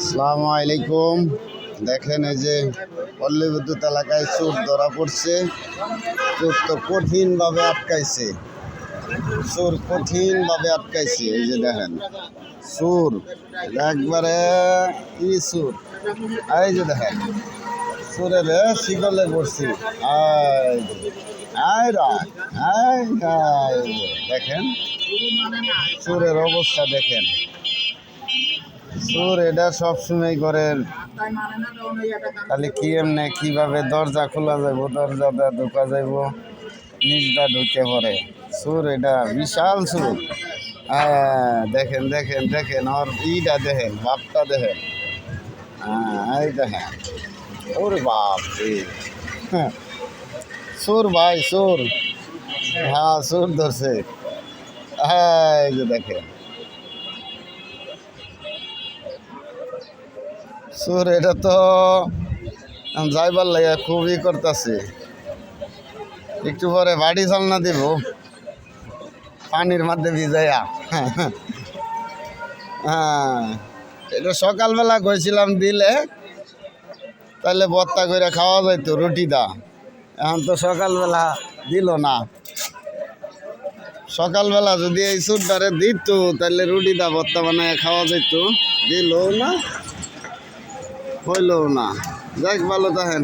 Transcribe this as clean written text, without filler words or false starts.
আসসালামু আলাইকুম। দেখেন এই যে পল্লী বিদ্যুৎ এলাকায় চোর ধরা পড়ছে। চোর তো কঠিনভাবে আটকাইছে, চোর কঠিনভাবে আটকাইছে। এই যে দেখেন চোর একবারে কি চোর, এই যে দেখেন চোরের শিকলে পড়ছি। দেখেন চোরের অবস্থা দেখেন। চোর এটা সবসময় করেন, তাহলে কি এমনি কিভাবে দরজা খোলা যাইব, দরজাটা ঢোকা যাইব, নিজটা ঢুকে পড়ে। চোর এটা বিশাল চোর। দেখেন দেখেন দেখেন ওর ইটা দেখেন, বাপটা দেখেন। এই দেখেন, ওরে বাপ রে, চোর ভাই চোর। হ্যাঁ চোর ধরছে। এই যে দেখেন চোর, এটা তো যাইবার লাগে খুবই করতেছে। একটু পরে বাড়ি চালনা দিব পানির মধ্যে ভিজাইয়া। হ্যাঁ, এটা সকালবেলা গেছিলাম দিলে তাহলে ভর্তা করে খাওয়া যাইতো রুটিটা। এখন তো সকালবেলা দিল না। সকালবেলা যদি এই চোরটারে দিত তাহলে রুটিটা ভর্তা বানায় খাওয়া যেত, দিলও না, হইলও না। যাক, ভালো থাকেন।